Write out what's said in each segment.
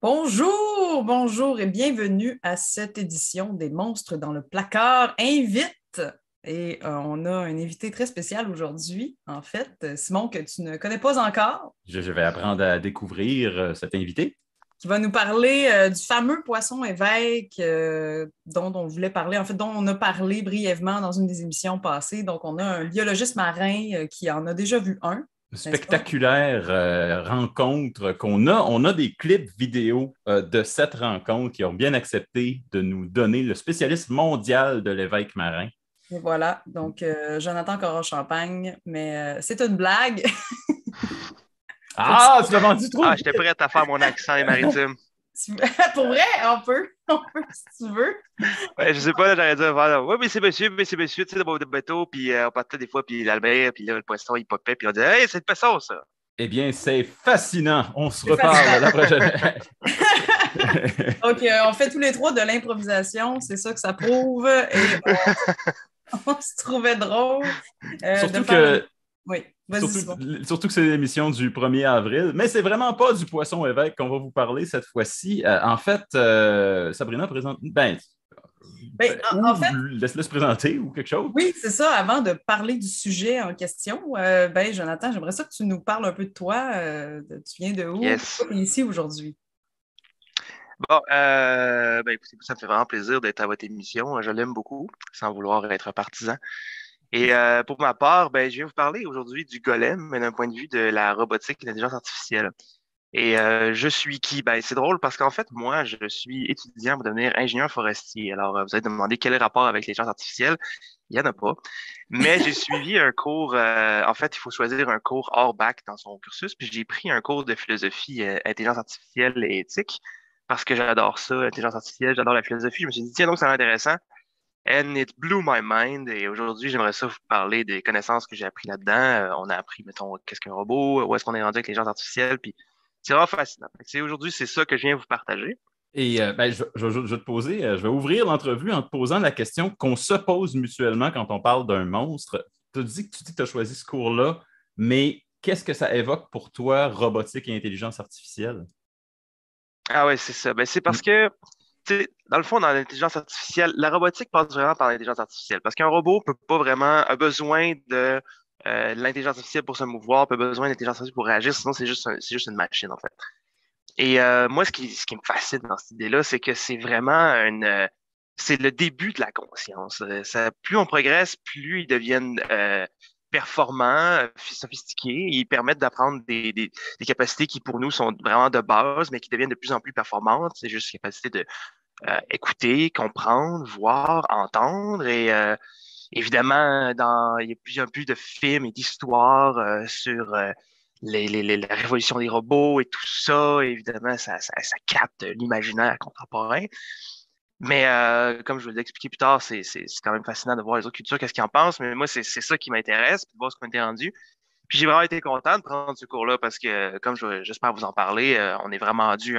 Bonjour, bonjour et bienvenue à cette édition des Monstres dans le placard invite. On a un invité très spécial aujourd'hui, en fait, Simon, que tu ne connais pas encore, Je vais apprendre à découvrir cet invité. qui va nous parler du fameux poisson évêque dont on voulait parler, en fait, dont on a parlé brièvement dans une des émissions passées. Donc, on a un biologiste marin qui en a déjà vu un, n'est-ce pas? Spectaculaire rencontre qu'on a. On a des clips vidéo de cette rencontre qui ont bien accepté de nous donner le spécialiste mondial de l'évêque marin. Et voilà, donc Jonathan Corot-Champagne, mais c'est une blague. Ah, tu l'as vendu trop Ah, vite! j'étais prête à faire mon accent maritime. Pour vrai, on peut si tu veux. Ouais, je sais pas, là, j'aurais dû faire, ouais, mais c'est monsieur, tu sais, de bateau, puis on partait des fois, puis l'Albert, puis là, le poisson, il popait, puis on disait, hey, c'est le poisson, ça. Eh bien, c'est fascinant. On se C'est reparle la fascinant. prochaine. Donc, on fait tous les trois de l'improvisation, c'est ça que ça prouve, et on se trouvait drôle de Surtout faire une... que Oui, vas-y, Surtout, Simon. surtout que c'est l'émission du 1er avril, mais c'est vraiment pas du poisson évêque qu'on va vous parler cette fois-ci. En fait, Sabrina présente. Ben, en Ou fait, laisse-le se présenter ou quelque chose. oui, c'est ça. Avant de parler du sujet en question, ben, Jonathan, j'aimerais ça que tu nous parles un peu de toi. Tu viens de où? Yes. Pourquoi tu es ici aujourd'hui? Bon, ben, écoutez, ça me fait vraiment plaisir d'être à votre émission. Je l'aime beaucoup, sans vouloir être partisan. Et pour ma part, ben, je viens vous parler aujourd'hui du golem, mais d'un point de vue de la robotique et de l'intelligence artificielle. Et je suis qui? Ben, c'est drôle parce qu'en fait, moi, je suis étudiant pour devenir ingénieur forestier. Alors, vous allez demander quel est le rapport avec l'intelligence artificielle. Il n'y en a pas. Mais j'ai suivi un cours, en fait, il faut choisir un cours hors bac dans son cursus. Puis j'ai pris un cours de philosophie, intelligence artificielle et éthique parce que j'adore ça, l'intelligence artificielle, j'adore la philosophie. Je me suis dit, tiens, donc, c'est intéressant. And it blew my mind. Et aujourd'hui, j'aimerais ça vous parler des connaissances que j'ai appris là-dedans. On a appris, mettons, qu'est-ce qu'un robot, où est-ce qu'on est rendu avec l'intelligence artificielle. Puis c'est vraiment fascinant. Aujourd'hui, c'est ça que je viens vous partager. Et je vais te poser, je vais ouvrir l'entrevue en te posant la question qu'on se pose mutuellement quand on parle d'un monstre. Tu dis que tu as choisi ce cours-là, mais qu'est-ce que ça évoque pour toi, robotique et intelligence artificielle? Ah ouais, c'est ça. Ben, c'est Hmm. parce que, tu sais, dans le fond, dans l'intelligence artificielle, la robotique passe vraiment par l'intelligence artificielle. Parce qu'un robot peut pas vraiment, a besoin de l'intelligence artificielle pour se mouvoir, peut besoin d'intelligence artificielle pour réagir, sinon c'est juste une machine, en fait. Et moi, ce qui me fascine dans cette idée-là, c'est que c'est vraiment c'est le début de la conscience. Plus on progresse, plus ils deviennent performants, sophistiqués. Ils permettent d'apprendre des capacités qui, pour nous, sont vraiment de base, mais qui deviennent de plus en plus performantes. C'est juste la capacité de écouter, comprendre, voir, entendre. Et évidemment, il y a plusieurs plus de films et d'histoires sur la révolution des robots et tout ça. Évidemment, ça capte l'imaginaire contemporain. Mais comme je vais l'expliquer plus tard, c'est quand même fascinant de voir les autres cultures, qu'est-ce qu'ils en pensent. Mais moi, c'est ça qui m'intéresse, de voir ce qu'on était rendu. Puis j'ai vraiment été content de prendre ce cours-là parce que, comme j'espère vous en parler, on est vraiment rendu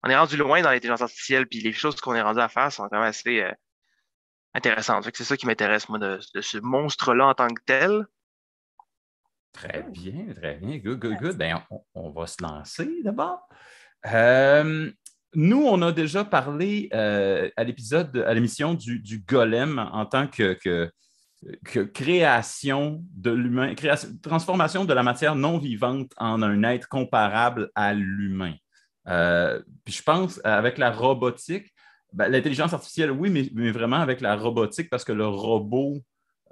on est rendu loin dans l'intelligence artificielle, puis les choses qu'on est rendu à faire sont quand même assez intéressantes. Fait que c'est ça qui m'intéresse, moi, de ce monstre-là en tant que tel. Très bien, très bien. Good, good, good. Ben, on va se lancer d'abord. Euh, Nous, on a déjà parlé à l'émission du golem en tant que création de l'humain, transformation de la matière non vivante en un être comparable à l'humain. Puis je pense, avec la robotique, ben, l'intelligence artificielle, oui, mais vraiment avec la robotique, parce que le robot,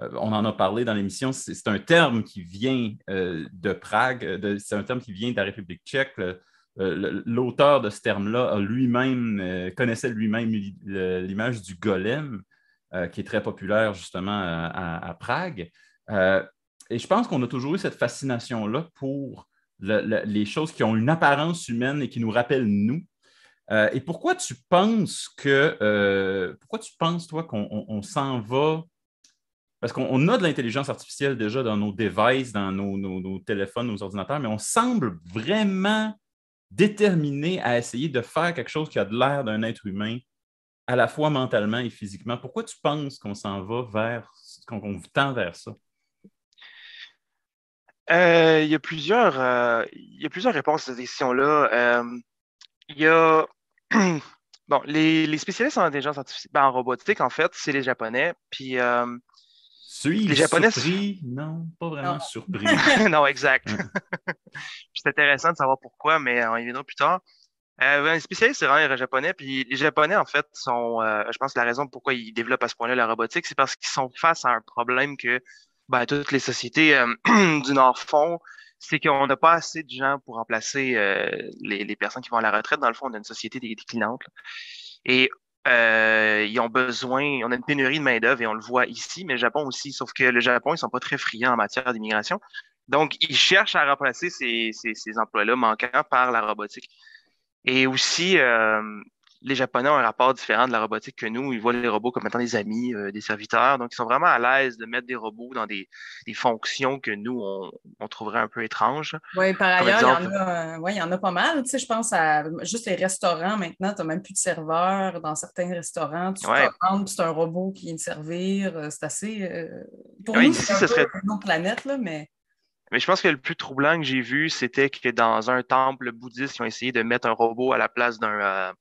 on en a parlé dans l'émission, c'est un terme qui vient de Prague, c'est un terme qui vient de la République tchèque. L'auteur de ce terme-là connaissait lui-même l'image du golem, qui est très populaire justement à Prague. Euh, et je pense qu'on a toujours eu cette fascination-là pour les choses qui ont une apparence humaine et qui nous rappellent nous. Et pourquoi tu penses, toi, qu'on s'en va? Parce qu'on a de l'intelligence artificielle déjà dans nos devices, dans nos téléphones, nos ordinateurs, mais on semble vraiment déterminé à essayer de faire quelque chose qui a de l'air d'un être humain, à la fois mentalement et physiquement. Pourquoi tu penses qu'on s'en va qu'on tend vers ça? Il y a plusieurs réponses à cette question-là. Il y a bon, les spécialistes en intelligence artificielle, en robotique, en fait, c'est les Japonais. Puis les Suis-je Japonais, surpris? Non, pas vraiment Non. surpris. non, exact. Hein. C'est intéressant de savoir pourquoi, mais on y viendra plus tard. Les spécialistes, c'est vraiment les Japonais. Puis les Japonais, en fait, sont, je pense que la raison pourquoi ils développent à ce point-là la robotique, c'est parce qu'ils sont face à un problème que toutes les sociétés du Nord font, c'est qu'on n'a pas assez de gens pour remplacer les personnes qui vont à la retraite. Dans le fond, on a une société déclinante. Là. Et ils ont besoin, on a une pénurie de main-d'œuvre et on le voit ici, mais le Japon aussi. Sauf que le Japon, ils sont pas très friands en matière d'immigration. Donc, ils cherchent à remplacer ces emplois-là manquants par la robotique. Et aussi, les Japonais ont un rapport différent de la robotique que nous. Ils voient les robots comme étant des amis, des serviteurs. Donc, ils sont vraiment à l'aise de mettre des robots dans des fonctions que nous, on trouverait un peu étranges. Oui, par Comme ailleurs, exemple, il y en a pas mal. Tu sais, je pense à juste les restaurants maintenant. Tu n'as même plus de serveurs dans certains restaurants. Tu ouais, commandes, puis c'est un robot qui vient te servir. C'est assez. Pour ouais, nous, c'est ici, un ce peu serait. une autre planète, là, mais. Mais je pense que le plus troublant que j'ai vu, c'était que dans un temple bouddhiste, ils ont essayé de mettre un robot à la place d'un,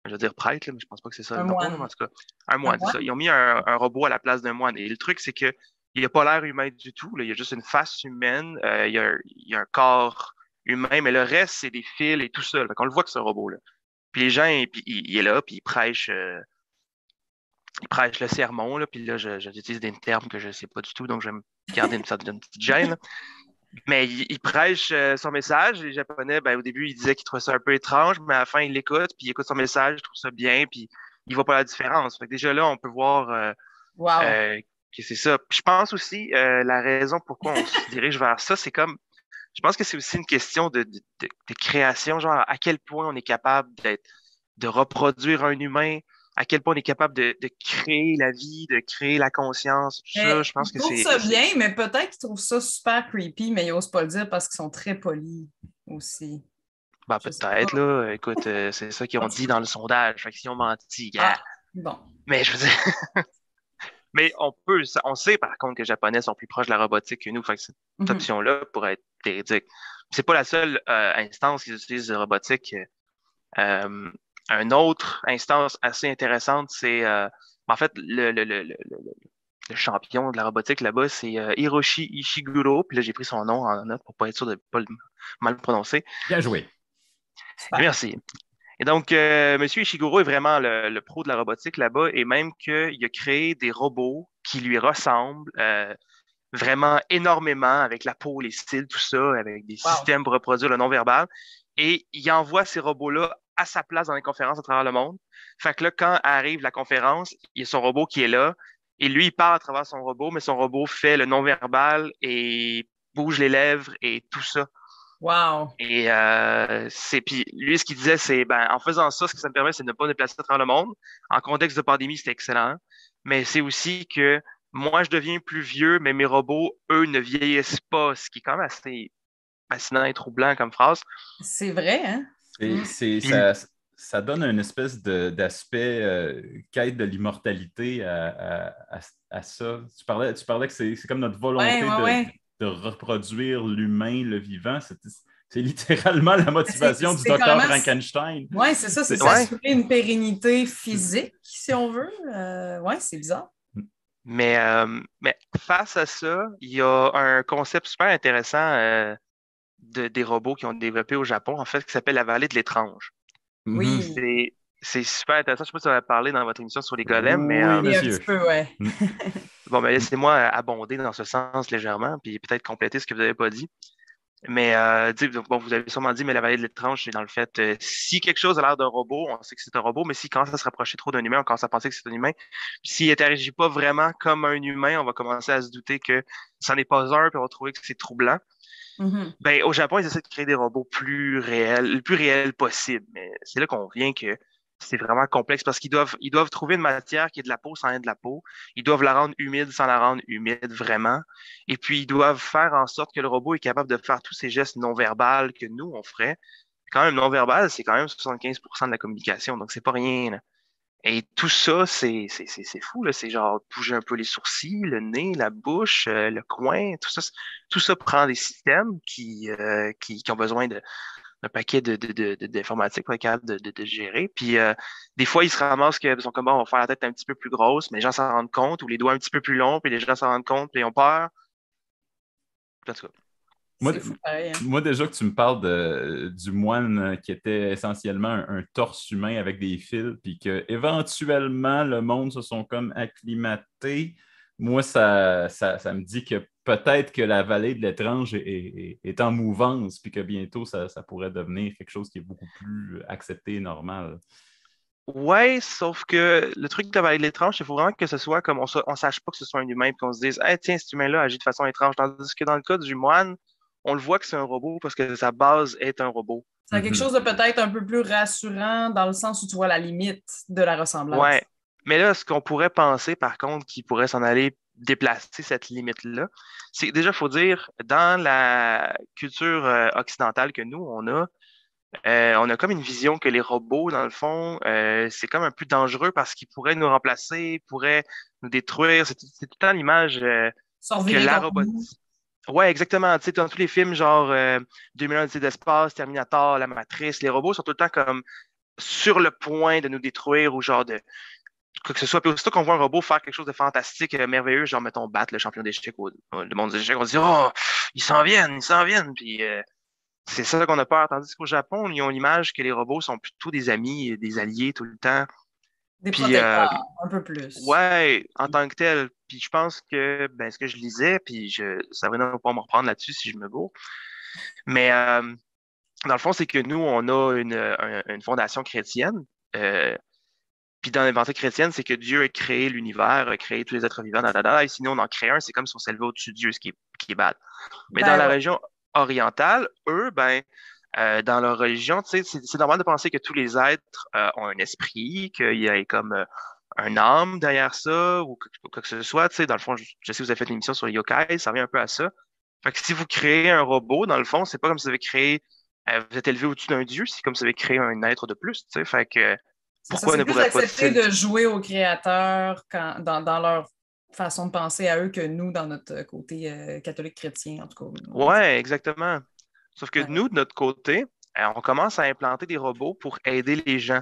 je veux dire prêtre, là, mais je pense pas que c'est ça Un le nom, là, mais en moine. tout cas, un Un moine, c'est ça. moine? Ils ont mis un robot à la place d'un moine. Et le truc, c'est que il a pas l'air humain du tout. Là. Il y a juste une face humaine, il y a un corps humain, mais le reste, c'est des fils et tout ça. On le voit que c'est un robot, là. Puis les gens, puis il est là, puis il prêche le sermon, là, puis là, j'utilise des termes que je ne sais pas du tout, donc je vais me garder une petite gêne. Là. Mais il prêche son message. Les Japonais, au début, ils disaient qu'ils trouvaient ça un peu étrange, mais à la fin, ils l'écoutent, puis ils écoutent son message, ils trouvent ça bien, puis ils voient pas la différence. Fait que déjà là, on peut voir Wow. euh, que c'est ça. Puis je pense aussi, la raison pourquoi on se dirige vers ça, c'est comme, je pense que c'est aussi une question de création, genre à quel point on est capable de reproduire un humain, à quel point on est capable de créer la vie, de créer la conscience, tout ça. Mais Je pense ils que trouvent ça bien, mais peut-être qu'ils trouvent ça super creepy, mais ils n'osent pas le dire parce qu'ils sont très polis aussi. Je sais pas. peut-être, là. Écoute, c'est ça qu'ils ont dit dans le sondage. Fait que si on menti, gars. Ah, bon. Mais je veux dire, mais on sait par contre que les Japonais sont plus proches de la robotique que nous. Fait que cette Mhm. option-là pourrait être véridique. C'est pas la seule instance qu'ils utilisent de robotique. Euh, une autre instance assez intéressante, c'est en fait le champion de la robotique là-bas, c'est Hiroshi Ishiguro. Puis là, j'ai pris son nom en note pour pas être sûr de pas le mal le prononcer. Bien joué. Super. Merci. Et donc, M. Ishiguro est vraiment le pro de la robotique là-bas, et même qu'il a créé des robots qui lui ressemblent vraiment énormément avec la peau, les styles, tout ça, avec des Wow. systèmes pour reproduire le non-verbal. Et il envoie ces robots-là à sa place dans les conférences à travers le monde. Fait que là, quand arrive la conférence, il y a son robot qui est là, et lui, il parle à travers son robot, mais son robot fait le non-verbal et bouge les lèvres et tout ça. Wow. Et puis lui, ce qu'il disait, c'est en faisant ça, ce que ça me permet, c'est de ne pas me déplacer à travers le monde. En contexte de pandémie, c'était excellent. Mais c'est aussi que moi, je deviens plus vieux, mais mes robots, eux, ne vieillissent pas, ce qui est quand même assez fascinant et troublant comme phrase. C'est vrai, hein? Mm. Puis, Ça donne une espèce d'aspect quête de l'immortalité à ça. Tu parlais que c'est comme notre Ouais, volonté ouais, ouais. de reproduire l'humain, le vivant. C'est littéralement la motivation du C'est docteur carrément. Frankenstein. Oui, c'est ça, c'est ouais, s'assurer une pérennité physique, si on veut. Oui, c'est bizarre. mais face à ça, il y a un concept super intéressant des robots qui ont développé au Japon, en fait, qui s'appelle la vallée de l'étrange. Mhm. Oui, C'est super intéressant. Je ne sais pas si vous avez parlé dans votre émission sur les golems, mais Oui, et un petit monsieur. peu, ouais. Mm. bon, ben, laissez-moi abonder dans ce sens légèrement, puis peut-être compléter ce que vous n'avez pas dit. Mais bon, vous avez sûrement dit, mais la vallée de l'étrange, c'est dans le fait, si quelque chose a l'air d'un robot, on sait que c'est un robot, mais s'il commence à se rapprocher trop d'un humain, on commence à penser que c'est un humain. Puis s'il n'interagit pas vraiment comme un humain, on va commencer à se douter que ça n'est pas un, puis on va trouver que c'est troublant. Mhm. Ben, au Japon, ils essaient de créer des robots plus réels, le plus réel possible. Mais c'est là qu'on vient que c'est vraiment complexe parce ils doivent trouver une matière qui est de la peau sans être de la peau. Ils doivent la rendre humide sans la rendre humide vraiment. Et puis, ils doivent faire en sorte que le robot est capable de faire tous ces gestes non-verbals que nous, on ferait. Quand même, non-verbal, c'est quand même 75% de la communication. Donc, c'est pas rien, là. Et tout ça, c'est fou, là. C'est genre bouger un peu les sourcils, le nez, la bouche, le coin, tout ça prend des systèmes qui ont besoin un paquet d'informatique pour être capable de gérer. Puis des fois, ils se ramassent qu'ils sont comme bon, on va faire la tête un petit peu plus grosse, mais les gens s'en rendent compte, ou les doigts un petit peu plus longs, puis les gens s'en rendent compte, puis ils ont peur. En tout cas. Moi, C'est fou pareil, hein. moi, déjà que tu me parles du moine qui était essentiellement un torse humain avec des fils, puis que éventuellement le monde se sont comme acclimatés, moi, ça me dit que peut-être que la vallée de l'étrange est en mouvance, puis que bientôt, ça pourrait devenir quelque chose qui est beaucoup plus accepté et normal. Ouais, sauf que le truc de la vallée de l'étrange, il faut vraiment que ce soit comme on sache pas que ce soit un humain, puis qu'on se dise, hey, tiens, cet humain-là agit de façon étrange. Tandis que dans le cas du moine, on le voit que c'est un robot parce que sa base est un robot. C'est quelque chose de peut-être un peu plus rassurant dans le sens où tu vois la limite de la ressemblance. Ouais. Mais là, ce qu'on pourrait penser, par contre, qui pourrait s'en aller déplacer cette limite-là, c'est déjà, il faut dire, dans la culture occidentale que nous, on a comme une vision que les robots, dans le fond, c'est comme un peu dangereux parce qu'ils pourraient nous remplacer, pourraient nous détruire. C'est tout le temps l'image Sont que virés la contre nous. robotique. Ouais, exactement. Tu sais, dans tous les films, genre 2001 Odyssée d'espace, Terminator, La Matrice, les robots sont tout le temps comme sur le point de nous détruire ou genre de quoi que ce soit. Puis aussitôt qu'on voit un robot faire quelque chose de fantastique, merveilleux, genre mettons battre le champion d'échecs le monde des échecs, on se dit oh, ils s'en viennent, ils s'en viennent. Puis c'est ça qu'on a peur. Tandis qu'au Japon, ils ont l'image que les robots sont plutôt des amis, des alliés tout le temps. Des Puis, protecteurs, un peu plus. ouais, en tant que tel. Puis je pense que, ben, ce que je lisais, Sabrina va pas me reprendre là-dessus si je me bourre. Mais dans le fond, c'est que nous, on a une fondation chrétienne. Puis dans l'invention chrétienne, c'est que Dieu a créé l'univers, a créé tous les êtres vivants, et sinon on en crée un, c'est comme si on s'élevait au-dessus de Dieu, qui est bad. Mais dans Ben la ouais. région orientale, eux, ben, dans leur religion, tu sais, c'est normal de penser que tous les êtres ont un esprit, qu'il y ait comme un âme derrière ça, ou quoi que ce soit. Tu sais, dans le fond, je sais que vous avez fait une émission sur les yokai, ça revient un peu à ça. Fait que si vous créez un robot, dans le fond, c'est pas comme si vous avez créé, vous êtes élevé au-dessus d'un dieu, c'est comme si vous avez créé un être de plus. Tu sais, fait que C'est ça, pourquoi c'est ne plus accepté pourrait-il. de jouer aux créateurs dans leur façon de penser à eux que nous, dans notre côté catholique chrétien, en tout cas. Ouais, exactement. Sauf que Ouais. nous, de notre côté, on commence à implanter des robots pour aider les gens.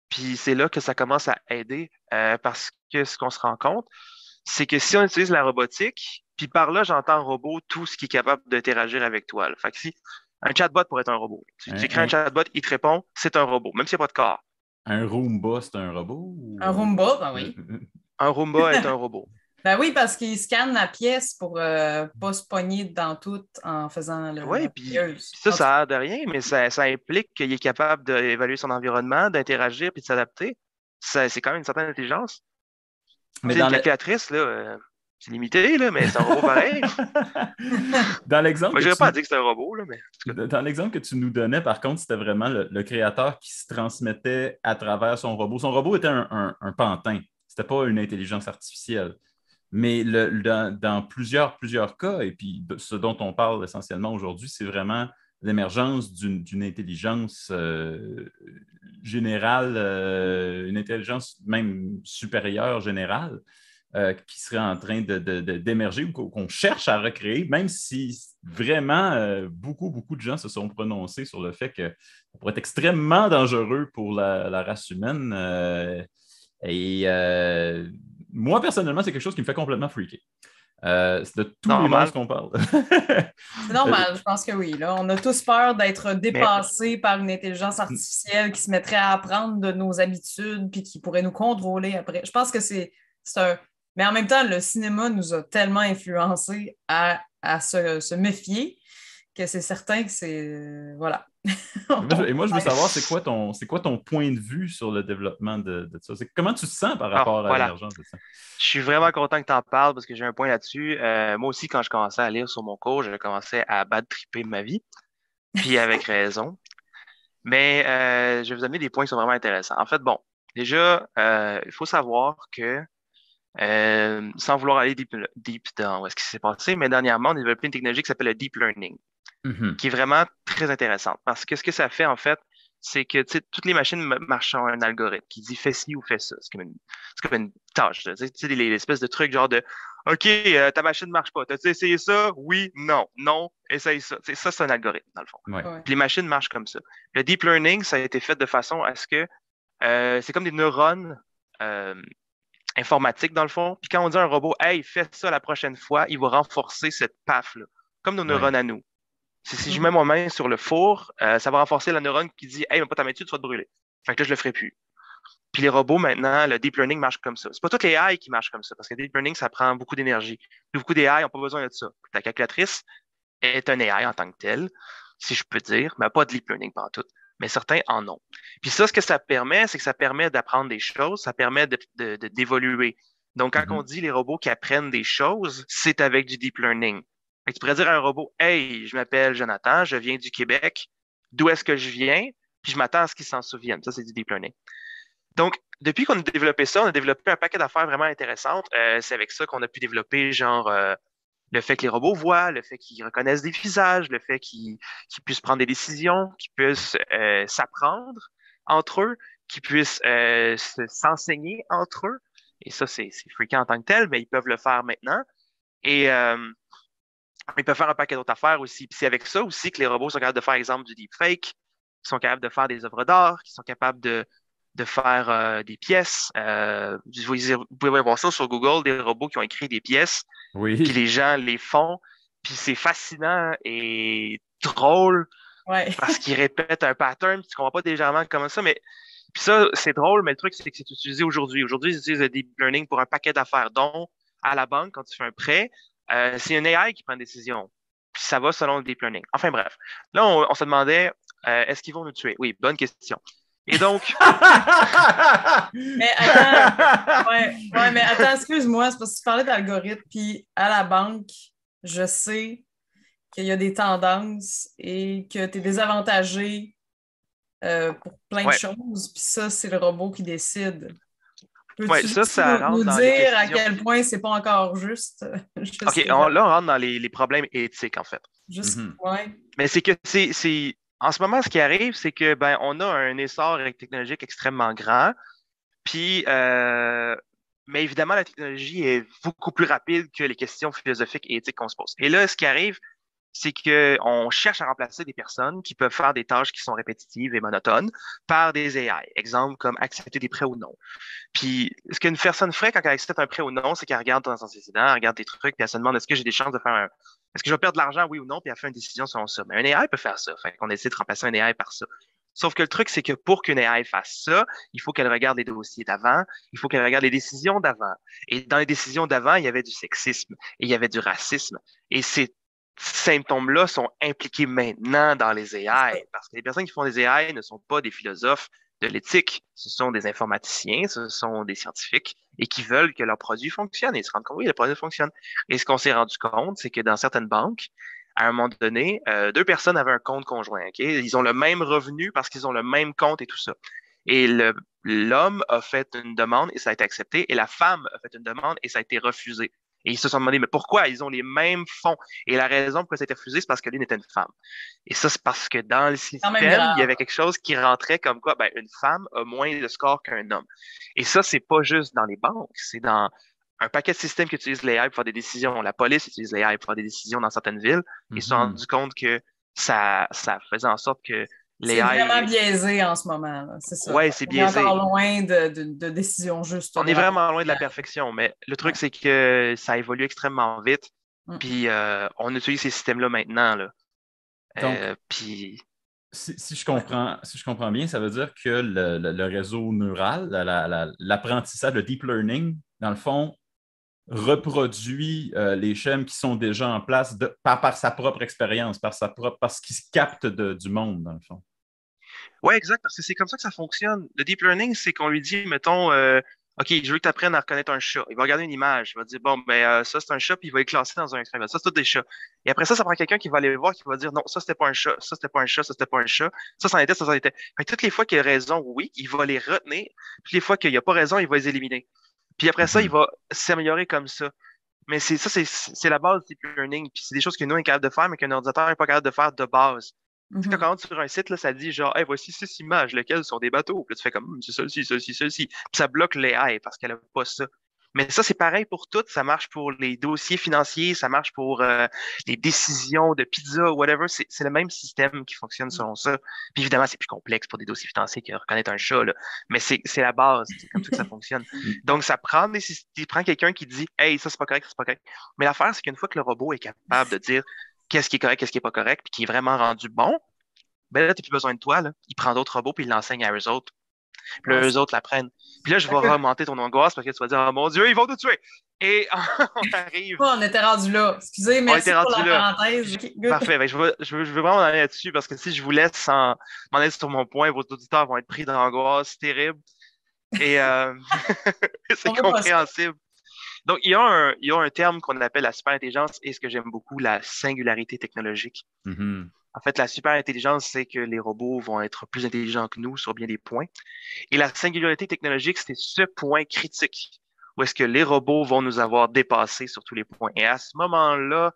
Puis c'est là que ça commence à aider parce que ce qu'on se rend compte, c'est que si on utilise la robotique, puis par là, j'entends robot, tout ce qui est capable d'interagir avec toi. Là. Fait que si un chatbot pourrait être un robot. Tu Un, écris un un- chatbot, il te répond, c'est un robot, même s'il n'y a pas de corps. un Roomba, c'est un robot? Un Roomba, ben oui. Un Roomba est un robot. Ben oui, parce qu'il scanne la pièce pour pas se pogner dans tout en faisant Oui, la puis pieuse. ça, En tout ça a l'air de rien, mais ça implique qu'il est capable d'évaluer son environnement, d'interagir puis de s'adapter. C'est quand même une certaine intelligence. Mais Tu sais, une dans le... calculatrice, là, c'est limité, là, mais c'est un robot pareil. dans l'exemple Moi, que je dirais pas tu... dire que c'est un robot, là, mais en tout cas. Dans l'exemple que tu nous donnais, par contre, c'était vraiment le créateur qui se transmettait à travers son robot. Son robot était un pantin. C'était pas une intelligence artificielle. Mais dans plusieurs cas, et puis ce dont on parle essentiellement aujourd'hui, c'est vraiment l'émergence d'une intelligence générale, une intelligence même supérieure générale, qui serait en train d'émerger ou qu'on cherche à recréer, même si vraiment beaucoup de gens se sont prononcés sur le fait que ça pourrait être extrêmement dangereux pour la race humaine. Et moi, personnellement, c'est quelque chose qui me fait complètement freaker. C'est de tous les Normal. monstres qu'on parle. C'est normal, je pense que oui. Là. On a tous peur d'être Mais dépassés par une intelligence artificielle qui se mettrait à apprendre de nos habitudes puis qui pourrait nous contrôler après. Je pense que c'est un. Mais en même temps, le cinéma nous a tellement influencés à se méfier que c'est certain que c'est. Voilà. Et moi, je veux savoir, c'est quoi ton point de vue sur le développement de ça? Comment tu te sens par ah, rapport à voilà. l'émergence de ça? Je suis vraiment content que tu en parles parce que j'ai un point là-dessus. Moi aussi, quand je commençais à lire sur mon cours, je commençais à bad tripper ma vie, puis avec raison. Mais je vais vous amener des points qui sont vraiment intéressants. En fait, bon, déjà, il faut savoir que, sans vouloir aller deep dans ce qui s'est passé, mais dernièrement, on a développé une technologie qui s'appelle le deep learning, Mhm. qui est vraiment très intéressante. Parce que ce que ça fait, en fait, c'est que tu sais, toutes les machines marchent sur un algorithme qui dit fais ci ou fais ça. C'est comme une tâche. Tu sais, l'espèce de truc genre de OK, ta machine ne marche pas. T'as-tu essayé ça? Oui, non, non, essaye ça. Ça, c'est un algorithme, dans le fond. Ouais. Ouais. Puis les machines marchent comme ça. Le deep learning, ça a été fait de façon à ce que c'est comme des neurones informatiques, dans le fond. Puis quand on dit à un robot, hey, fais ça la prochaine fois, il va renforcer cette PAF-là, comme nos Ouais. neurones à nous. Si je Mhm. mets ma main sur le four, ça va renforcer la neurone qui dit, hey, mets pas ta main dessus, tu vas te brûler. Fait que là, je le ferai plus. Puis les robots, maintenant, le deep learning marche comme ça. C'est pas toutes les AI qui marchent comme ça, parce que le deep learning, ça prend beaucoup d'énergie. Beaucoup d'AI n'ont pas besoin de ça. Ta calculatrice est un AI en tant que tel, si je peux dire, mais pas de deep learning par tout. Mais certains en ont. Puis ça, ce que ça permet, c'est que ça permet d'apprendre des choses, ça permet d'évoluer. Donc, quand on dit les robots qui apprennent des choses, c'est avec du deep learning. Fait que tu pourrais dire à un robot, hey, je m'appelle Jonathan, je viens du Québec, d'où est-ce que je viens, puis je m'attends à ce qu'il s'en souvienne. Ça, c'est du deep learning. Donc, depuis qu'on a développé ça, on a développé un paquet d'affaires vraiment intéressantes. C'est avec ça qu'on a pu développer, genre, le fait que les robots voient, le fait qu'ils reconnaissent des visages, le fait qu'ils puissent prendre des décisions, qu'ils puissent s'apprendre entre eux, qu'ils puissent s'enseigner entre eux. Et ça, c'est fréquent en tant que tel, mais ils peuvent le faire maintenant. Et ils peuvent faire un paquet d'autres affaires aussi. Puis c'est avec ça aussi que les robots sont capables de faire, exemple, du deepfake, qui sont capables de faire des œuvres d'art, qui sont capables de faire des pièces. Vous pouvez voir ça sur Google, des robots qui ont écrit des pièces, puis Oui. les gens les font, puis c'est fascinant et drôle Ouais. parce qu'ils répètent un pattern, tu comprends pas légèrement comment ça, mais puis ça, c'est drôle, mais le truc, c'est que c'est utilisé aujourd'hui. Aujourd'hui, ils utilisent le deep learning pour un paquet d'affaires, dont à la banque, quand tu fais un prêt, c'est une AI qui prend une décision. Puis ça va selon le deep learning. Enfin bref. Là, on se demandait, est-ce qu'ils vont nous tuer? Oui, bonne question. Et donc, Mais attends, mais attends, excuse-moi, c'est parce que tu parlais d'algorithme, puis à la banque, je sais qu'il y a des tendances et que tu es désavantagé pour plein de ouais, choses, puis ça, c'est le robot qui décide. ouais, Peux-tu ça, juste ça nous rentre dans les dire à questions. quel point c'est pas encore juste? OK, Juste, là, on rentre dans les problèmes éthiques, en fait. ouais. Mais c'est que en ce moment, ce qui arrive, c'est que ben, on a un essor technologique extrêmement grand. Puis, mais évidemment, la technologie est beaucoup plus rapide que les questions philosophiques et éthiques qu'on se pose. Et là, ce qui arrive, c'est qu'on cherche à remplacer des personnes qui peuvent faire des tâches qui sont répétitives et monotones par des AI. Exemple comme accepter des prêts ou non. Puis, ce qu'une personne ferait quand elle accepte un prêt ou non, c'est qu'elle regarde ton antécédent, elle regarde tes trucs, puis elle se demande est-ce que j'ai des chances de faire est-ce que je vais perdre de l'argent, oui ou non, puis elle fait une décision selon ça. Mais un AI peut faire ça. Fait qu'on essaie de remplacer un AI par ça. Sauf que le truc, c'est que pour qu'une AI fasse ça, il faut qu'elle regarde les dossiers d'avant, il faut qu'elle regarde les décisions d'avant. Et dans les décisions d'avant, il y avait du sexisme et il y avait du racisme. Et ces symptômes-là sont impliqués maintenant dans les AI, parce que les personnes qui font des AI ne sont pas des philosophes de l'éthique, ce sont des informaticiens, ce sont des scientifiques, et qui veulent que leur produit fonctionne. Et ils se rendent compte, oui, le produit fonctionne. Et ce qu'on s'est rendu compte, c'est que dans certaines banques, à un moment donné, deux personnes avaient un compte conjoint. Okay? Ils ont le même revenu parce qu'ils ont le même compte et tout ça. Et l'homme a fait une demande et ça a été accepté, et la femme a fait une demande et ça a été refusé. Et ils se sont demandé, mais pourquoi ils ont les mêmes fonds? Et la raison pourquoi ça a été refusé, c'est parce que l'une était une femme. Et ça, c'est parce que dans le C'est quand même système, il y grave. avait quelque chose qui rentrait comme quoi, ben, une femme a moins de score qu'un homme. Et ça, c'est pas juste dans les banques, c'est dans un paquet de systèmes qui utilisent l'AI pour faire des décisions. La police utilise l'AI pour faire des décisions dans certaines villes. Ils se sont rendus compte que ça faisait en sorte que C'est vraiment l'AI, biaisé en ce moment, là. C'est ça. ouais, c'est On est encore biaisé. loin de décisions justes On de est la part vraiment loin de de la l'AI. perfection, mais le truc, Ouais. c'est que ça évolue extrêmement vite. Mm. Puis on utilise ces systèmes-là maintenant. Là. Donc, Puis si je comprends bien, ça veut dire que le réseau neural, l'apprentissage, le deep learning, dans le fond, reproduit les schèmes qui sont déjà en place par sa propre expérience, par ce qui se capte du monde, dans le fond. ouais, exact, parce que c'est comme ça que ça fonctionne. Le deep learning, c'est qu'on lui dit, mettons, OK, je veux que tu apprennes à reconnaître un chat. Il va regarder une image, il va dire, bon, ben, ça, c'est un chat, puis il va le classer dans un extrait. Ça, c'est tous des chats. Et après ça prend quelqu'un qui va aller le voir, qui va dire, non, ça, c'était pas un chat, ça, c'était pas un chat, ça, c'était pas un chat, ça, c'en était, ça, c'en était. Fait que toutes les fois qu'il a raison, oui, il va les retenir. Toutes les fois qu'il n'a pas raison, il va les éliminer. Puis après ça, il va s'améliorer comme ça. Mais c'est la base du deep learning. Puis c'est des choses que nous, on est capable de faire, mais qu'un ordinateur n'est pas capable de faire de base. Tu sais, quand on rentre sur un site, là, ça dit genre, hey, voici 6 images, lesquelles sont des bateaux. Puis là, tu fais comme, c'est celle-ci, celle-ci, celle-ci. Puis ça bloque les AI parce qu'elle n'a pas ça. Mais ça, c'est pareil pour tout. Ça marche pour les dossiers financiers, ça marche pour les décisions de pizza, whatever. C'est le même système qui fonctionne selon ça. Puis évidemment, c'est plus complexe pour des dossiers financiers que reconnaître un chat, là. Mais c'est la base. C'est comme ça que ça fonctionne. Donc, ça prend prend quelqu'un qui dit, hey, ça, c'est pas correct, ça, c'est pas correct. Mais l'affaire, c'est qu'une fois que le robot est capable de dire qu'est-ce qui est correct, qu'est-ce qui est pas correct, puis qui est vraiment rendu bon, ben là, t'as plus besoin de toi, là. Il prend d'autres robots, puis il l'enseigne à eux autres. Puis là, eux autres l'apprennent. Puis là, je vais remonter ton angoisse parce que tu vas dire, oh mon Dieu, ils vont nous tuer. Et on arrive. On était rendu là. Excusez, merci pour la parenthèse. Okay, parfait. Ben, je veux vraiment m'en aller là-dessus parce que si je vous laisse m'en aller sur mon point, vos auditeurs vont être pris d'angoisse terrible. Et c'est compréhensible. Donc, il y a un terme qu'on appelle la superintelligence et ce que j'aime beaucoup, la singularité technologique. Mm-hmm. En fait, la superintelligence, c'est que les robots vont être plus intelligents que nous sur bien des points. Et la singularité technologique, c'est ce point critique où est-ce que les robots vont nous avoir dépassés sur tous les points. Et à ce moment-là,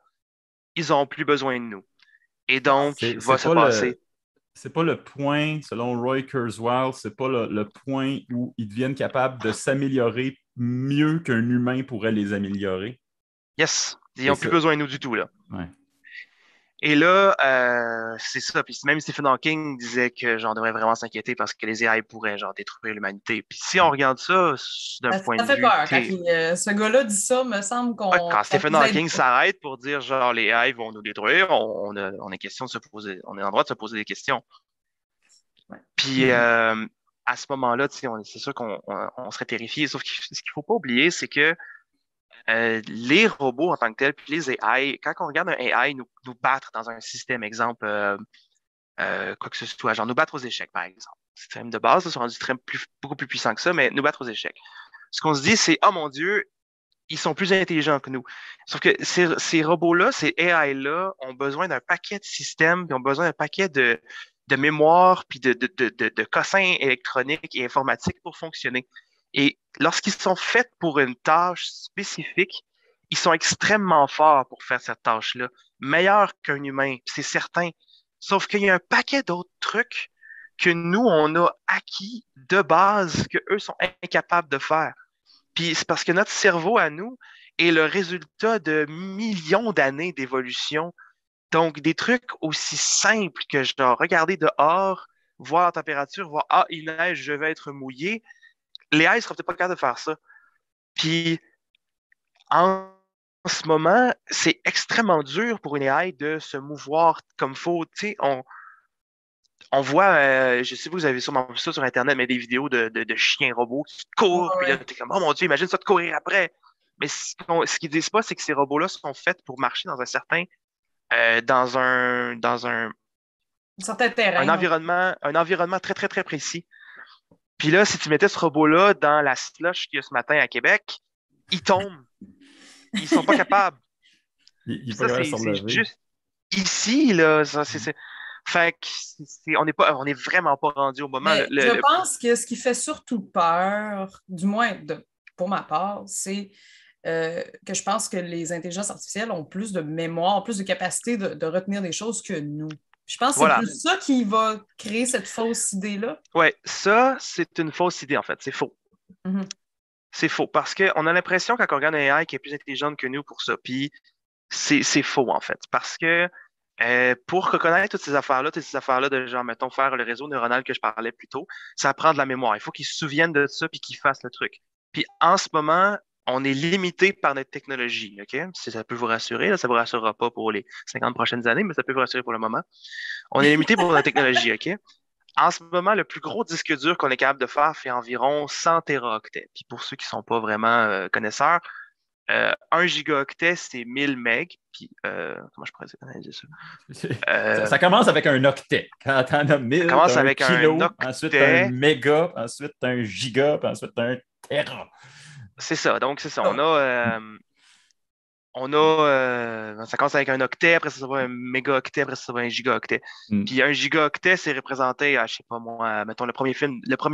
ils n'ont plus besoin de nous. Et donc, va se passer. C'est pas le point, selon Roy Kurzweil, c'est pas le point où ils deviennent capables de s'améliorer mieux qu'un humain pourrait les améliorer. Yes. Ils n'ont plus besoin de nous du tout, là. Ouais. Et là, c'est ça. Puis même Stephen Hawking disait que j'en devrais vraiment s'inquiéter parce que les AI pourraient genre détruire l'humanité. Puis si on regarde ça d'un point de vue... Ça fait peur. Quand ce gars-là dit ça, me semble qu'on... Quand Stephen Hawking s'arrête pour dire genre les AI vont nous détruire, on est question de se poser, on est en droit de se poser des questions. Ouais. Puis à ce moment-là, c'est sûr qu'on serait terrifié. Sauf que ce qu'il ne faut pas oublier, c'est que les robots en tant que tels, puis les AI, quand on regarde un AI nous battre dans un système, exemple, quoi que ce soit, genre nous battre aux échecs, par exemple. Système de base, ils sont rendus beaucoup plus puissants que ça, mais nous battre aux échecs. Ce qu'on se dit, c'est, oh mon Dieu, ils sont plus intelligents que nous. Sauf que ces robots-là, ces AI-là, ont besoin d'un paquet de systèmes, puis ont besoin d'un paquet de mémoire, puis de cossins électroniques et informatiques pour fonctionner. Et lorsqu'ils sont faits pour une tâche spécifique, ils sont extrêmement forts pour faire cette tâche-là, meilleurs qu'un humain, c'est certain. Sauf qu'il y a un paquet d'autres trucs que nous, on a acquis de base que eux sont incapables de faire. Puis c'est parce que notre cerveau à nous est le résultat de millions d'années d'évolution. Donc, des trucs aussi simples que genre regarder dehors, voir la température, voir « Ah, il neige, je vais être mouillé », les AI ne seraient peut-être pas capables de faire ça. Puis, en ce moment, c'est extrêmement dur pour une AI de se mouvoir comme il faut. Tu sais, on voit, je sais pas, vous avez sûrement vu ça sur Internet, mais des vidéos de chiens robots qui courent, puis là, t'es comme, oh mon Dieu, imagine ça de courir après. Mais ce qu'ils disent pas, c'est que ces robots-là sont faits pour marcher dans un certain, dans un certain terrain. Un environnement très, très, très précis. Puis là, si tu mettais ce robot-là dans la slush qu'il y a ce matin à Québec, il tombe. Ils sont pas capables. C'est juste ici, là, fait que on est vraiment pas rendu au moment. Je pense que ce qui fait surtout peur, du moins pour ma part, c'est que je pense que les intelligences artificielles ont plus de mémoire, plus de capacité de retenir des choses que nous. Je pense que c'est plus ça qui va créer cette fausse idée-là. Oui, ça, c'est une fausse idée, en fait. C'est faux. Mm-hmm. C'est faux parce qu'on a l'impression, quand on regarde un AI, qui est plus intelligente que nous pour ça. Puis c'est faux, en fait. Parce que pour reconnaître toutes ces affaires-là de genre, mettons, faire le réseau neuronal que je parlais plus tôt, ça prend de la mémoire. Il faut qu'ils se souviennent de ça puis qu'ils fassent le truc. Puis en ce moment, on est limité par notre technologie, OK? Si ça peut vous rassurer, là, ça ne vous rassurera pas pour les 50 prochaines années, mais ça peut vous rassurer pour le moment. On est limité par notre technologie, OK? En ce moment, le plus gros disque dur qu'on est capable de faire fait environ 100 téraoctets. Puis pour ceux qui ne sont pas vraiment connaisseurs, 1 gigaoctet, c'est 1000 megs. Puis, comment je pourrais dire ça? Ça commence avec un octet. Quand tu en as 1000, ça commence avec kilo, un octet. Ensuite un méga, ensuite un giga, puis ensuite un téra. C'est ça. Donc, c'est ça. Ça commence avec un octet, après ça va un mégaoctet, après ça va un gigaoctet. Puis un gigaoctet, c'est représenté à, je sais pas moi, mettons le premier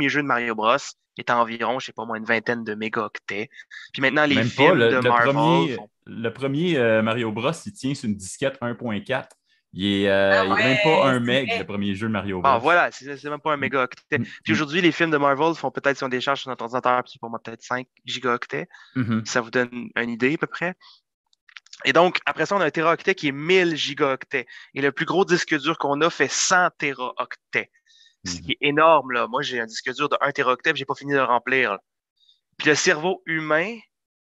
jeu de Mario Bros est à environ, je sais pas moi, une vingtaine de mégaoctets. Puis maintenant, les films de Marvel... Le premier Mario Bros, il tient sur une disquette 1.4. Il est même pas Ouais, un c'est meg, le vrai. premier jeu Mario Ah, Bros. voilà, c'est même pas un mégaoctet. Puis aujourd'hui, les films de Marvel font peut-être, si on décharge sur notre ordinateur, puis pour moi, peut-être 5 gigaoctets. Mhm. Ça vous donne une idée, à peu près. Et donc, après ça, on a un téraoctet qui est 1000 gigaoctets. Et le plus gros disque dur qu'on a fait 100 téraoctets. Ce qui Mhm. est énorme, là. Moi, j'ai un disque dur de 1 téraoctet, puis j'ai pas fini de le remplir, là. Puis le cerveau humain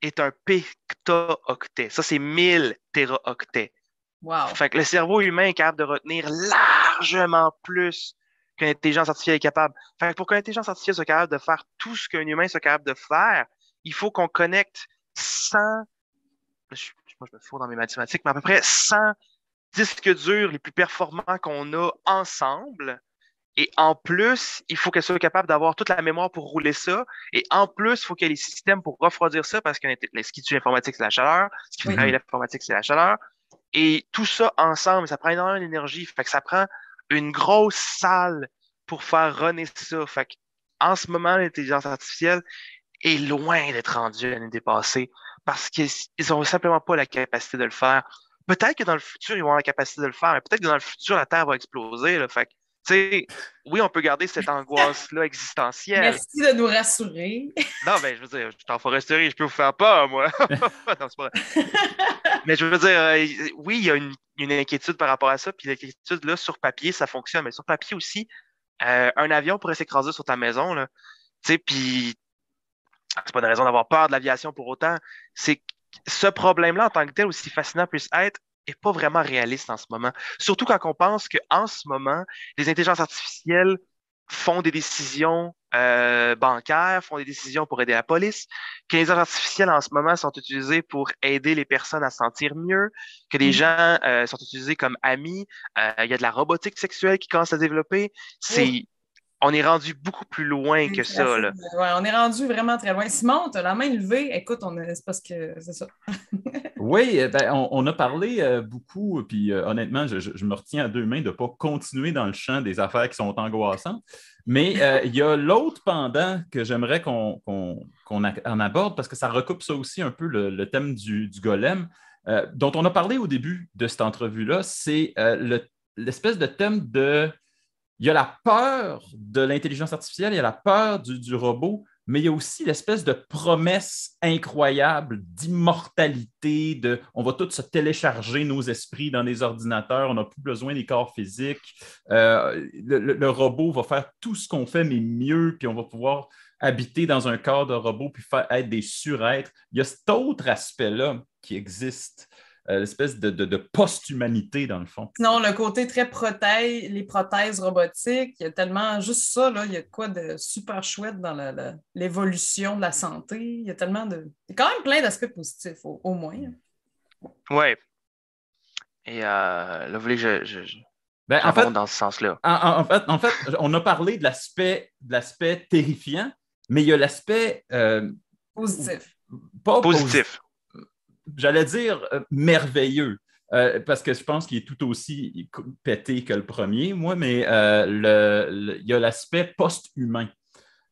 est un petaoctet. Ça, c'est 1000 téraoctets. Wow. Fait que le cerveau humain est capable de retenir largement plus qu'une intelligence artificielle est capable. Fait que pour qu'une intelligence artificielle soit capable de faire tout ce qu'un humain soit capable de faire, il faut qu'on connecte 100, moi je me fous dans mes mathématiques, mais à peu près 100 disques durs les plus performants qu'on a ensemble. Et en plus, il faut qu'elle soit capable d'avoir toute la mémoire pour rouler ça. Et en plus, il faut qu'il y ait les systèmes pour refroidir ça parce que ce qui tue l'informatique, c'est la chaleur. Ce qui fait Oui. travailler l'informatique, c'est la chaleur. Et tout ça ensemble, ça prend énormément d'énergie. Fait que ça prend une grosse salle pour faire runner ça. Fait que, en ce moment, l'intelligence artificielle est loin d'être rendue à nous dépasser parce qu'ils n'ont simplement pas la capacité de le faire. Peut-être que dans le futur, ils vont avoir la capacité de le faire, mais peut-être que dans le futur, la Terre va exploser. Là. Fait que, tu sais, oui, on peut garder cette angoisse-là existentielle. Merci de nous rassurer. Non, ben, je veux dire, je suis en foresterie, je peux vous faire peur, moi. Non, c'est pas vrai. Mais je veux dire, oui, il y a une inquiétude par rapport à ça, puis l'inquiétude, là, sur papier, ça fonctionne, mais sur papier aussi, un avion pourrait s'écraser sur ta maison, là, tu sais, puis c'est pas une raison d'avoir peur de l'aviation pour autant, c'est que ce problème-là, en tant que tel, aussi fascinant puisse être, est pas vraiment réaliste en ce moment. Surtout quand on pense qu'en ce moment, les intelligences artificielles font des décisions bancaires, font des décisions pour aider la police, que les intelligences artificielles en ce moment sont utilisées pour aider les personnes à se sentir mieux, que les gens sont utilisés comme amis. Il y a de la robotique sexuelle qui commence à se développer. Oh, On est rendu beaucoup plus loin que c'est ça, assez- là. ouais, on est rendu vraiment très loin. Simon, tu as la main levée. Écoute, c'est parce que c'est ça. Oui, ben, on a parlé beaucoup, puis honnêtement, je me retiens à deux mains de ne pas continuer dans le champ des affaires qui sont angoissantes. Mais il y a l'autre pendant que j'aimerais qu'on en aborde, parce que ça recoupe ça aussi un peu le thème du golem, dont on a parlé au début de cette entrevue-là, c'est l'espèce de thème de il y a la peur de l'intelligence artificielle, il y a la peur du robot, mais il y a aussi l'espèce de promesse incroyable d'immortalité, de on va tous se télécharger nos esprits dans des ordinateurs, on n'a plus besoin des corps physiques. Le robot va faire tout ce qu'on fait, mais mieux, puis on va pouvoir habiter dans un corps de robot puis faire être des surêtres. Il y a cet autre aspect-là qui existe, l'espèce de post-humanité, dans le fond. Sinon, le côté très prothèse, les prothèses robotiques, il y a tellement juste ça, là, il y a de quoi de super chouette dans l'évolution de la santé. Il y a tellement de. Il y a quand même plein d'aspects positifs, au moins. Ouais. Et là, vous voulez que Ben, en fait, j'abonde dans ce sens-là. en fait, on a parlé de l'aspect terrifiant, mais il y a l'aspect Positif. pas positif, Positif. j'allais dire merveilleux, parce que je pense qu'il est tout aussi pété que le premier, moi, mais il y a l'aspect post-humain.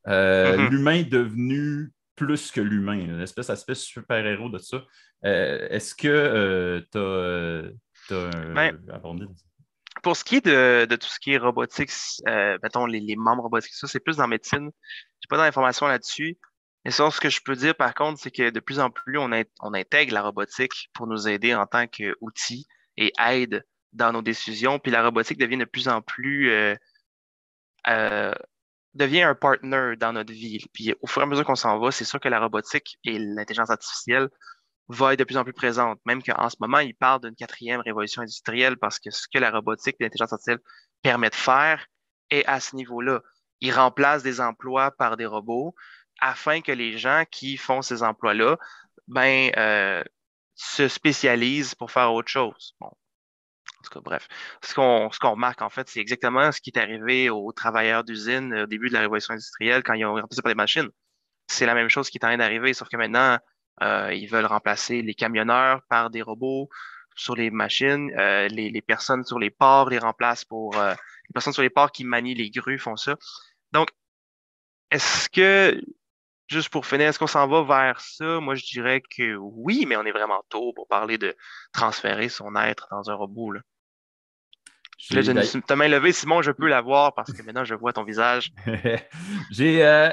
Mhm. L'humain devenu plus que l'humain, l'espèce d'aspect super-héros de ça. Est-ce que tu Ben, as abordé? pour ce qui est de tout ce qui est robotique, mettons les membres robotiques, ça, c'est plus dans la médecine. J'ai pas d'informations là-dessus. Mais ça, ce que je peux dire, par contre, c'est que de plus en plus, on intègre la robotique pour nous aider en tant qu'outil et aide dans nos décisions. Puis la robotique devient de plus en plus euh, devient un partner dans notre vie. Puis au fur et à mesure qu'on s'en va, c'est sûr que la robotique et l'intelligence artificielle va être de plus en plus présente. Même qu'en ce moment, ils parlent d'une quatrième révolution industrielle parce que ce que la robotique et l'intelligence artificielle permet de faire est à ce niveau-là. Ils remplacent des emplois par des robots afin que les gens qui font ces emplois-là ben, se spécialisent pour faire autre chose. Bon, en tout cas, bref. Ce qu'on remarque, en fait, c'est exactement ce qui est arrivé aux travailleurs d'usine au début de la révolution industrielle quand ils ont remplacé par des machines. C'est la même chose qui est en train d'arriver, sauf que maintenant, ils veulent remplacer les camionneurs par des robots sur les machines. Les personnes sur les ports les remplacent les personnes sur les ports qui manient les grues font ça. Donc, est-ce que, juste pour finir, est-ce qu'on s'en va vers ça? Moi, je dirais que oui, mais on est vraiment tôt pour parler de transférer son être dans un robot, là. Là, ta main levée, Simon, je peux la voir parce que maintenant, je vois ton visage. j'ai...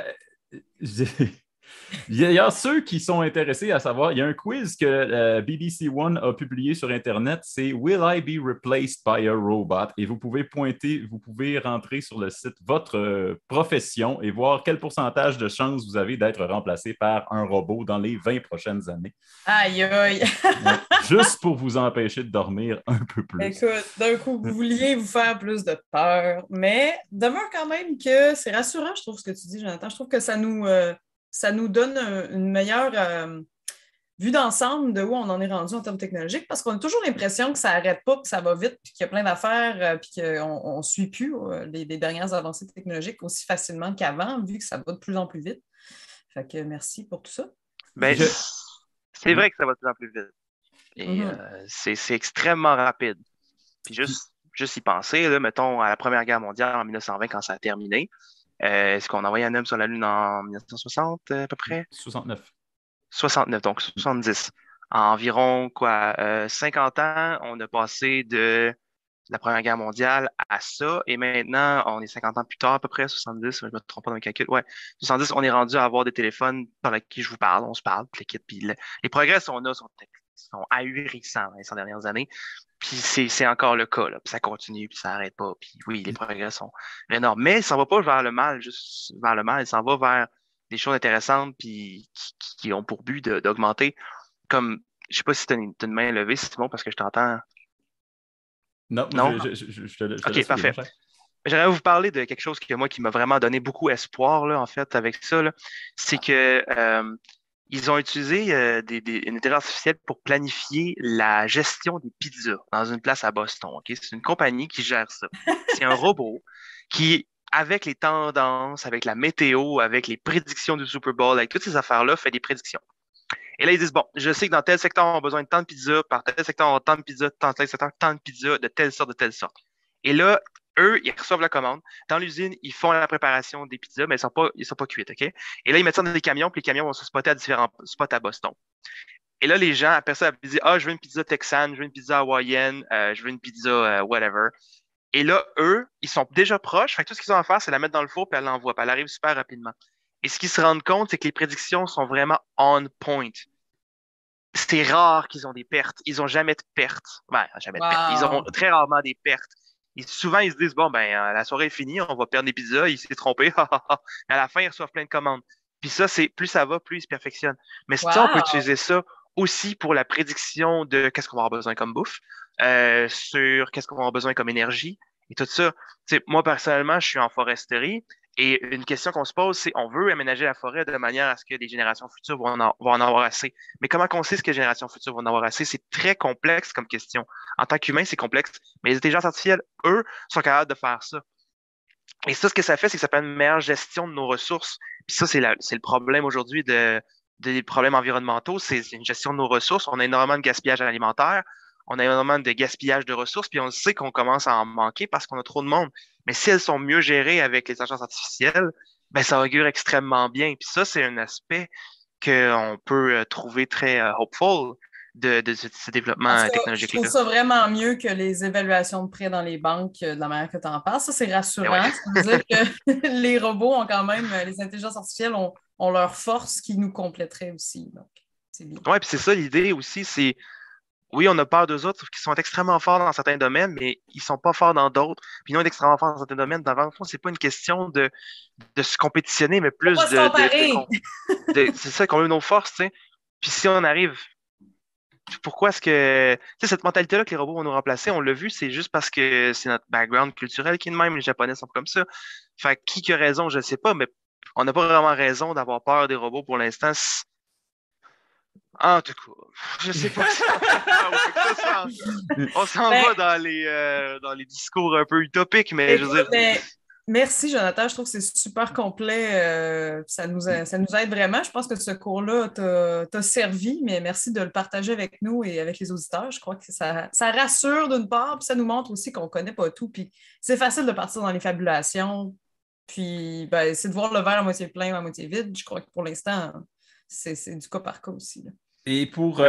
Il y a ceux qui sont intéressés à savoir, il y a un quiz que BBC One a publié sur Internet, c'est Will I be replaced by a robot? Et vous pouvez rentrer sur le site votre profession et voir quel pourcentage de chances vous avez d'être remplacé par un robot dans les 20 prochaines années. Aïe, aïe! Juste pour vous empêcher de dormir un peu plus. Écoute, d'un coup, vous vouliez vous faire plus de peur, mais demeure quand même que c'est rassurant, je trouve, ce que tu dis, Jonathan. Je trouve que ça nous donne une meilleure vue d'ensemble de où on en est rendu en termes technologiques, parce qu'on a toujours l'impression que ça n'arrête pas, que ça va vite, puis qu'il y a plein d'affaires, puis qu'on ne suit plus les dernières avancées technologiques aussi facilement qu'avant, vu que ça va de plus en plus vite. Fait que merci pour tout ça. Ben, c'est vrai que ça va de plus en plus vite. Et c'est extrêmement rapide. Puis juste y penser, là, mettons, à la Première Guerre mondiale en 1920, quand ça a terminé, est-ce qu'on envoyait un homme sur la Lune en 1960 à peu près? 69. 69, donc 70. En environ 50 ans, on a passé de la Première Guerre mondiale à ça, et maintenant, on est 50 ans plus tard à peu près, 70, je ne me trompe pas dans le calcul, ouais, 70, on est rendu à avoir des téléphones par lesquels je vous parle, on se parle, puis les progrès sont ahurissants dans les 100 dernières années. Puis c'est encore le cas, là. Puis ça continue, puis ça n'arrête pas. Puis oui, les progrès sont énormes. Mais ça ne va pas vers le mal, juste vers le mal. Ça va vers des choses intéressantes puis qui ont pour but d'augmenter. Comme, je ne sais pas si tu as une main levée, Simon, parce que je t'entends. Non? Je te OK, laisse. parfait. J'aimerais vous parler de quelque chose qui m'a vraiment donné beaucoup espoir, là, en fait, avec ça. C'est que ils ont utilisé une intelligence artificielle pour planifier la gestion des pizzas dans une place à Boston. Okay? C'est une compagnie qui gère ça. C'est un robot qui, avec les tendances, avec la météo, avec les prédictions du Super Bowl, avec toutes ces affaires-là, fait des prédictions. Et là, ils disent, bon, je sais que dans tel secteur, on a besoin de tant de pizzas, par tel secteur, on a tant de pizzas, dans tel secteur, tant de pizzas, de telle sorte, de telle sorte. Et là, eux, ils reçoivent la commande. Dans l'usine, ils font la préparation des pizzas, mais ils sont pas cuites, OK? Et là, ils mettent ça dans des camions, puis les camions vont se spotter à différents spots à Boston. Et là, les gens, après ça, ils disent, ah, je veux une pizza texane, je veux une pizza hawaïenne, je veux une pizza whatever. Et là, eux, ils sont déjà proches. Fait que tout ce qu'ils ont à faire, c'est la mettre dans le four, puis elle l'envoie, puis elle arrive super rapidement. Et ce qu'ils se rendent compte, c'est que les prédictions sont vraiment on point. C'est rare qu'ils ont des pertes. Ils n'ont jamais de pertes. Ben, jamais de pertes. Ils ont très rarement des pertes. Et souvent, ils se disent, bon, ben, la soirée est finie, on va perdre des pizzas, il s'est trompé. Mais à la fin, ils reçoivent plein de commandes. Puis ça, c'est plus ça va, plus ils se perfectionnent. Mais ça, on peut utiliser ça aussi pour la prédiction de qu'est-ce qu'on va avoir besoin comme bouffe, sur qu'est-ce qu'on va avoir besoin comme énergie et tout ça. T'sais, moi, personnellement, je suis en foresterie. Et une question qu'on se pose, c'est on veut aménager la forêt de manière à ce que les générations futures vont en avoir assez. Mais comment on sait ce que les générations futures vont en avoir assez? C'est très complexe comme question. En tant qu'humain, c'est complexe. Mais les intelligences artificielles, eux, sont capables de faire ça. Et ça, ce que ça fait, c'est que ça permet une meilleure gestion de nos ressources. Puis ça, c'est le problème aujourd'hui des problèmes environnementaux. C'est une gestion de nos ressources. On a énormément de gaspillage alimentaire. On a énormément de gaspillage de ressources, puis on sait qu'on commence à en manquer parce qu'on a trop de monde. Mais si elles sont mieux gérées avec les intelligences artificielles, ben ça augure extrêmement bien. Puis ça, c'est un aspect qu'on peut trouver très hopeful de ce développement technologique-là. Je trouve ça vraiment mieux que les évaluations de prêts dans les banques de la manière que tu en parles. Ça, c'est rassurant. Ouais. Ça veut dire que les robots ont quand même, les intelligences artificielles ont leur force qui nous compléterait aussi. Donc, c'est bien. Oui, puis c'est ça l'idée aussi, c'est oui, on a peur d'eux autres, sauf qu'ils sont extrêmement forts dans certains domaines, mais ils sont pas forts dans d'autres. Puis nous, on est extrêmement forts dans certains domaines. Dans le fond, c'est pas une question de se compétitionner, mais plus c'est ça qu'on a nos forces, tu sais. Puis si on arrive, pourquoi est-ce que, tu sais, cette mentalité-là que les robots vont nous remplacer, on l'a vu, c'est juste parce que c'est notre background culturel qui est de même. Les Japonais sont comme ça. Fait que qui a raison, je ne sais pas, mais on n'a pas vraiment raison d'avoir peur des robots pour l'instant. En tout cas, je sais pas si on s'en va dans les discours un peu utopiques, mais je veux dire. Merci, Jonathan. Je trouve que c'est super complet. Ça nous aide vraiment. Je pense que ce cours-là t'a servi, mais merci de le partager avec nous et avec les auditeurs. Je crois que ça rassure d'une part, puis ça nous montre aussi qu'on ne connaît pas tout. Puis c'est facile de partir dans les fabulations. Puis c'est de voir le verre à moitié plein ou à moitié vide. Je crois que pour l'instant, c'est du cas par cas aussi. Là. Et pour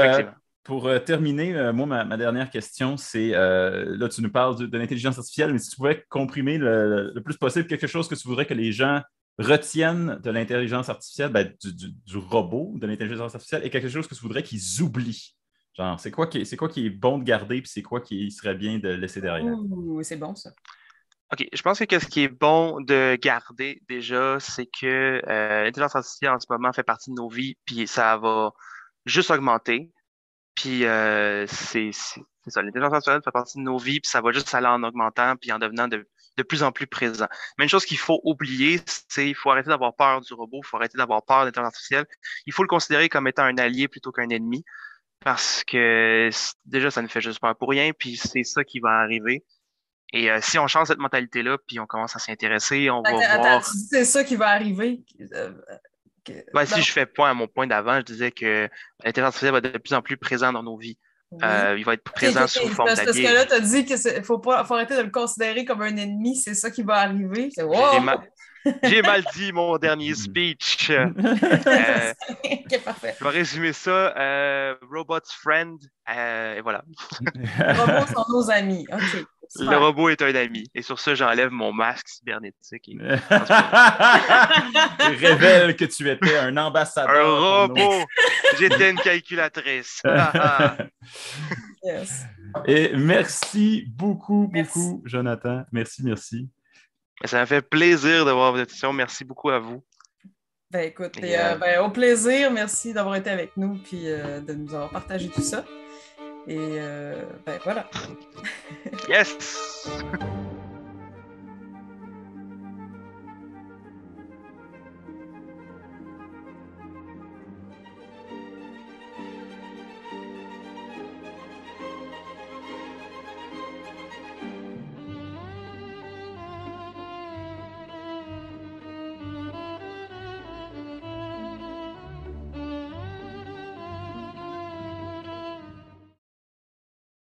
Pour terminer, moi, ma dernière question, c'est, là, tu nous parles de l'intelligence artificielle, mais si tu pouvais comprimer le plus possible quelque chose que tu voudrais que les gens retiennent de l'intelligence artificielle, ben, du robot, de l'intelligence artificielle, et quelque chose que tu voudrais qu'ils oublient. Genre, c'est quoi qui est bon de garder, puis c'est quoi qui serait bien de laisser derrière? Ouh, c'est bon, ça. OK, je pense que ce qui est bon de garder déjà, c'est que l'intelligence artificielle en ce moment fait partie de nos vies, puis ça va juste augmenter. Puis c'est ça, l'intelligence artificielle fait partie de nos vies, puis ça va juste aller en augmentant, puis en devenant de plus en plus présent. Mais une chose qu'il faut oublier, c'est qu'il faut arrêter d'avoir peur du robot, il faut arrêter d'avoir peur de l'intelligence artificielle. Il faut le considérer comme étant un allié plutôt qu'un ennemi, parce que déjà, ça ne fait juste peur pour rien, puis c'est ça qui va arriver. Et si on change cette mentalité-là, puis on commence à s'y intéresser, on va Attends, voir. tu dis c'est ça qui va arriver. Si je fais point à mon point d'avant, je disais que l'intelligence artificielle va être de plus en plus présent dans nos vies. Oui. Il va être présent sous forme Parce que d'allié. là, tu as dit qu'il faut arrêter de le considérer comme un ennemi, c'est ça qui va arriver. C'est wow! J'ai mal dit mon dernier speech. Ok, parfait. Je vais résumer ça. Robot's friend. Et voilà. Les robots sont nos amis. OK. Super. Le robot est un ami. Et sur ça, j'enlève mon masque cybernétique. Révèle que tu étais un ambassadeur. Un robot! J'étais une calculatrice. Yes. Et merci beaucoup, Jonathan. Merci. Ça m'a fait plaisir de voir votre émission. Merci beaucoup à vous. Ben écoute, au plaisir. Merci d'avoir été avec nous puis de nous avoir partagé tout ça. Et ben voilà. Yes!